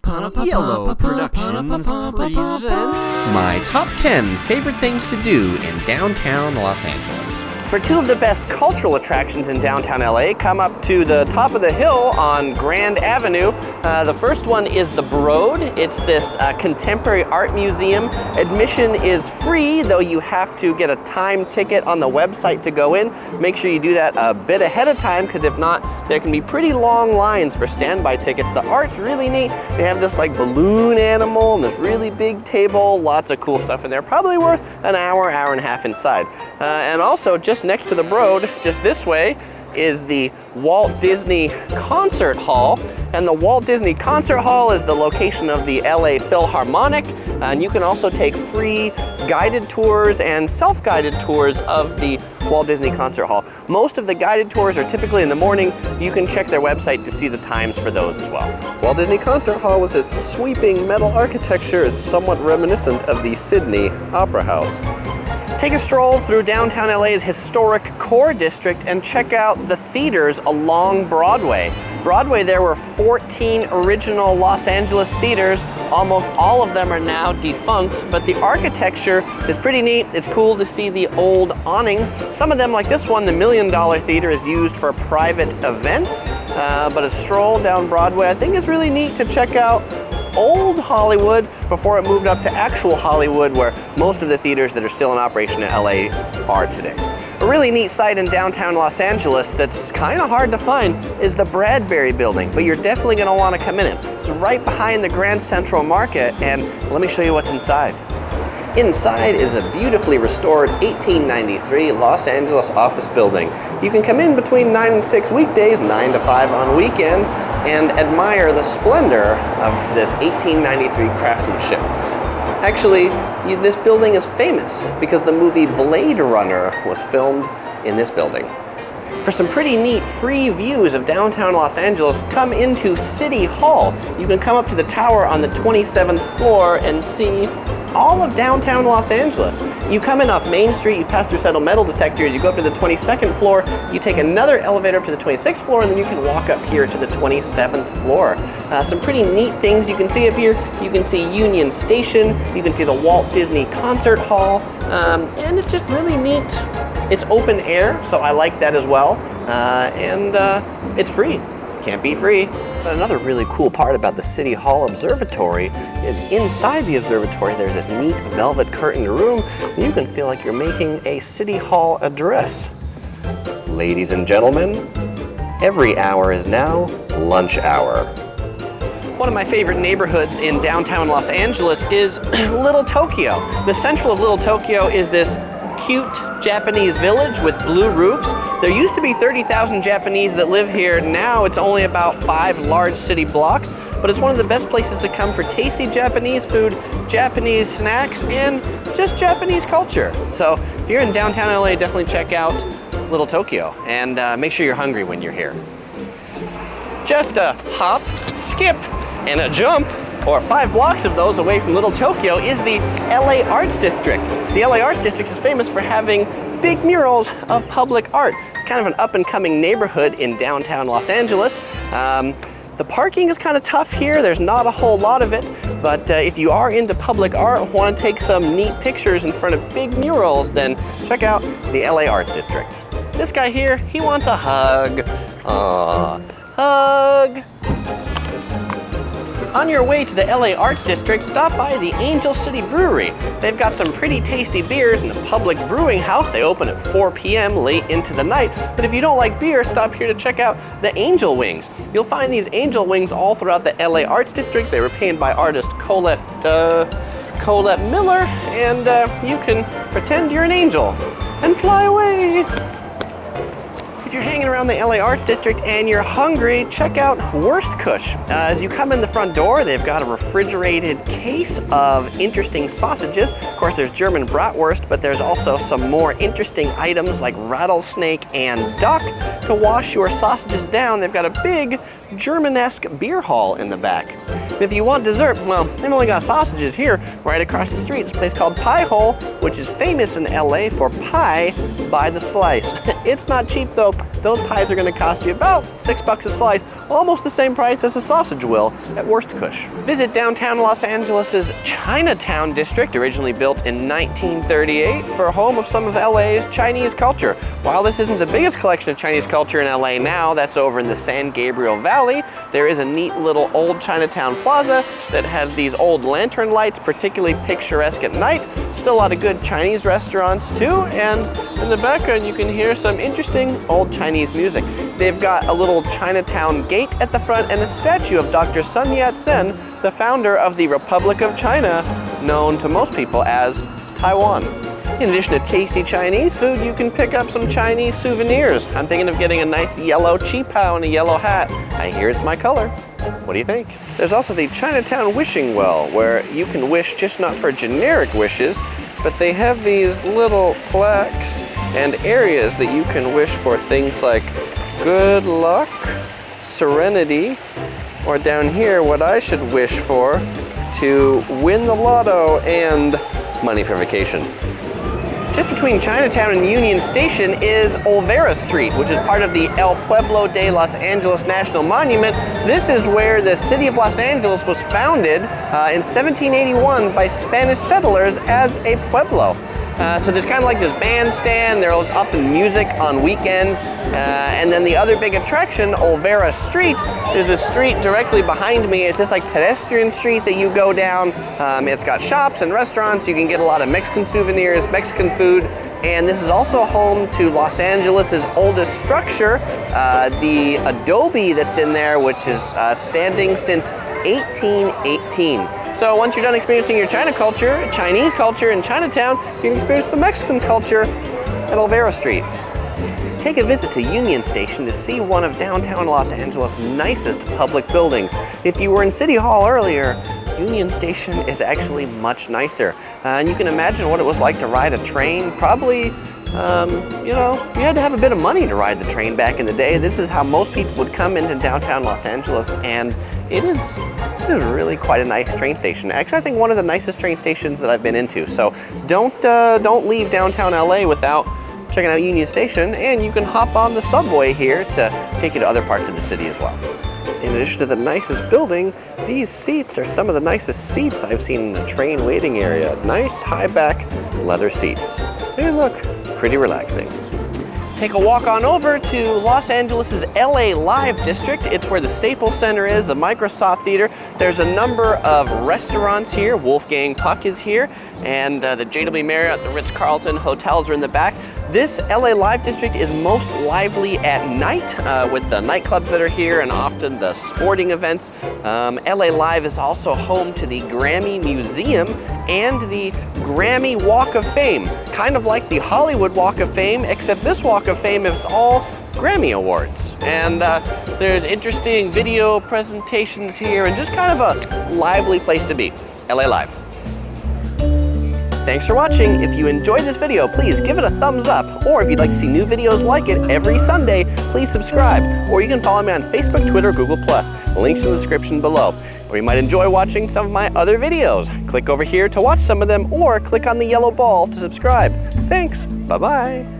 Yellow Productions presents my top 10 favorite things to do in downtown Los Angeles. For two of the best cultural attractions in downtown LA, come up to the top of the hill on Grand Avenue. The first one is the Broad. It's this contemporary art museum. Admission is free, though you have to get a time ticket on the website to go in. Make sure you do that a bit ahead of time, because if not, there can be pretty long lines for standby tickets. The art's really neat. They have this like balloon animal and this really big table, lots of cool stuff in there. Probably worth an hour, hour and a half inside. And also, just next to the Broad, just this way, is the Walt Disney Concert Hall. And the Walt Disney Concert Hall is the location of the LA Philharmonic. And you can also take free guided tours and self-guided tours of the Walt Disney Concert Hall. Most of the guided tours are typically in the morning. You can check their website to see the times for those as well. Walt Disney Concert Hall, with its sweeping metal architecture, is somewhat reminiscent of the Sydney Opera House. Take a stroll through downtown LA's historic core district and check out the theaters along Broadway. Broadway, there were 14 original Los Angeles theaters. Almost all of them are now defunct, but the architecture is pretty neat. It's cool to see the old awnings. Some of them, like this one, the $1 Million Theater, is used for private events, but a stroll down Broadway, I think, is really neat to check out old Hollywood before it moved up to actual Hollywood, where most of the theaters that are still in operation in LA are today. A really neat site in downtown Los Angeles that's kind of hard to find is the Bradbury Building, but you're definitely going to want to come in it. It's right behind the Grand Central Market, and let me show you what's inside. Inside is a beautifully restored 1893 Los Angeles office building. You can come in between 9 and 6 weekdays, 9 to 5 on weekends, and admire the splendor of this 1893 craftsmanship. Actually, this building is famous because the movie Blade Runner was filmed in this building. For some pretty neat free views of downtown Los Angeles, come into City Hall. You can come up to the tower on the 27th floor and see all of downtown Los Angeles. You come in off Main Street, you pass through several metal detectors, you go up to the 22nd floor, you take another elevator up to the 26th floor, and then you can walk up here to the 27th floor. Some pretty neat things you can see up here. You can see Union Station, you can see the Walt Disney Concert Hall, and it's just really neat. It's open air, so I like that as well, and it's free. Can't be free. But another really cool part about the City Hall Observatory is inside the observatory there's this neat velvet curtained room. You can feel like you're making a City Hall address. Ladies and gentlemen, every hour is now lunch hour. One of my favorite neighborhoods in downtown Los Angeles is Little Tokyo. The central of Little Tokyo is this cute Japanese village with blue roofs. There used to be 30,000 Japanese that live here. Now it's only about 5 large city blocks, but it's one of the best places to come for tasty Japanese food, Japanese snacks, and just Japanese culture. So if you're in downtown LA, definitely check out Little Tokyo, and make sure you're hungry when you're here. Just a hop, skip, and a jump, or 5 blocks of those away from Little Tokyo, is the LA Arts District. The LA Arts District is famous for having big murals of public art. It's kind of an up-and-coming neighborhood in downtown Los Angeles. The parking is kind of tough here. There's not a whole lot of it, but if you are into public art and want to take some neat pictures in front of big murals, then check out the LA Arts District. This guy here, he wants a hug. Aww, hug. On your way to the LA Arts District, stop by the Angel City Brewery. They've got some pretty tasty beers in a public brewing house. They open at 4 p.m. late into the night. But if you don't like beer, stop here to check out the Angel Wings. You'll find these Angel Wings all throughout the LA Arts District. They were painted by artist Colette Miller, and you can pretend you're an angel and fly away. If you're hanging around the LA Arts District and you're hungry, check out Wurstkush. As you come in the front door, they've got a refrigerated case of interesting sausages. Of course, there's German bratwurst, but there's also some more interesting items like rattlesnake and duck. To wash your sausages down, they've got a big Germanesque beer hall in the back. If you want dessert, well, they've only got sausages here. Right across the street is a place called Pie Hole, which is famous in LA for pie by the slice. It's not cheap though. Those pies are going to cost you about $6 a slice, almost the same price as a sausage will at Wurstkusch. Visit downtown Los Angeles' Chinatown district, originally built in 1938 for a home of some of LA's Chinese culture. While this isn't the biggest collection of Chinese culture in LA now, that's over in the San Gabriel Valley, there is a neat little old Chinatown plaza that has these old lantern lights, particularly picturesque at night. Still a lot of good Chinese restaurants too, and in the background you can hear some interesting old Chinese music. They've got a little Chinatown gate at the front and a statue of Dr. Sun Yat-sen, the founder of the Republic of China, known to most people as Taiwan. In addition to tasty Chinese food, you can pick up some Chinese souvenirs. I'm thinking of getting a nice yellow qipao and a yellow hat. I hear it's my color. What do you think? There's also the Chinatown Wishing Well, where you can wish just not for generic wishes, but they have these little plaques and areas that you can wish for things like good luck, serenity, or down here what I should wish for, to win the lotto and money for vacation. Just between Chinatown and Union Station is Olvera Street, which is part of the El Pueblo de Los Angeles National Monument. This is where the city of Los Angeles was founded in 1781 by Spanish settlers as a pueblo. So there's kind of like this bandstand, there's often music on weekends, and then the other big attraction, Olvera Street, is a street directly behind me. It's this like pedestrian street that you go down. It's got shops and restaurants. You can get a lot of Mexican souvenirs, Mexican food, and this is also home to Los Angeles' oldest structure, the adobe that's in there, which is standing since 1818. So once you're done experiencing your Chinese culture in Chinatown, you can experience the Mexican culture at Olvera Street. Take a visit to Union Station to see one of downtown Los Angeles' nicest public buildings. If you were in City Hall earlier, Union Station is actually much nicer. And you can imagine what it was like to ride a train. Probably, you had to have a bit of money to ride the train back in the day. This is how most people would come into downtown Los Angeles, and it is really quite a nice train station. Actually, I think one of the nicest train stations that I've been into. So don't leave downtown LA without checking out Union Station, and you can hop on the subway here to take you to other parts of the city as well. In addition to the nicest building, these seats are some of the nicest seats I've seen in the train waiting area. Nice high back leather seats. They look pretty relaxing. Take a walk on over to Los Angeles' LA Live district. It's where the Staples Center is, the Microsoft Theater. There's a number of restaurants here. Wolfgang Puck is here, and the JW Marriott, the Ritz-Carlton hotels are in the back. This LA Live district is most lively at night with the nightclubs that are here and often the sporting events. LA Live is also home to the Grammy Museum and the Grammy Walk of Fame. Kind of like the Hollywood Walk of Fame, except this Walk of Fame is all Grammy Awards. And there's interesting video presentations here and just kind of a lively place to be. LA Live. Thanks for watching. If you enjoyed this video, please give it a thumbs up. Or if you'd like to see new videos like it every Sunday, please subscribe. Or you can follow me on Facebook, Twitter, Google+. Links in the description below. Or you might enjoy watching some of my other videos. Click over here to watch some of them, or click on the yellow ball to subscribe. Thanks. Bye-bye.